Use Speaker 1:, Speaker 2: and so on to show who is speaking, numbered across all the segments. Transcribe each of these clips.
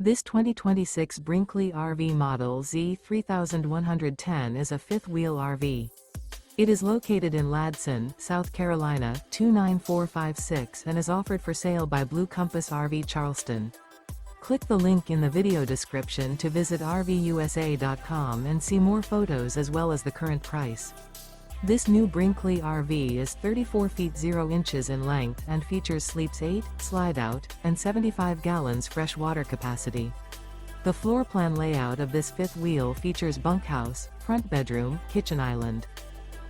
Speaker 1: This 2026 Brinkley RV Model Z 3110 is a fifth-wheel RV. It is located in Ladson, South Carolina, 29456 and is offered for sale by Blue Compass RV Charleston. Click the link in the video description to visit RVUSA.com and see more photos as well as the current price. This new Brinkley RV is 34 feet 0 inches in length and features sleeps 8, slide-out, and 75 gallons fresh water capacity. The floor plan layout of this fifth wheel features bunkhouse, front bedroom, kitchen island.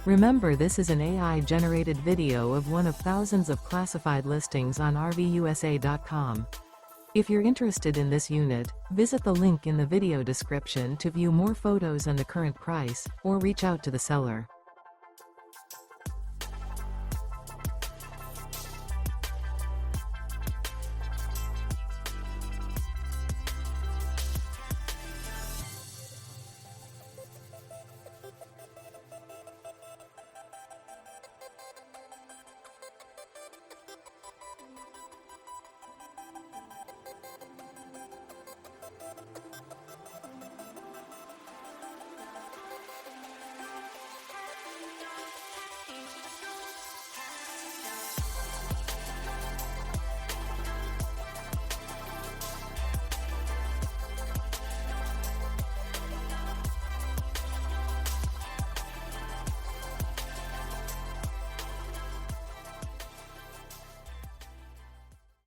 Speaker 1: Remember, this is an AI-generated video of one of thousands of classified listings on RVUSA.com. If you're interested in this unit, visit the link in the video description to view more photos and the current price, or reach out to the seller.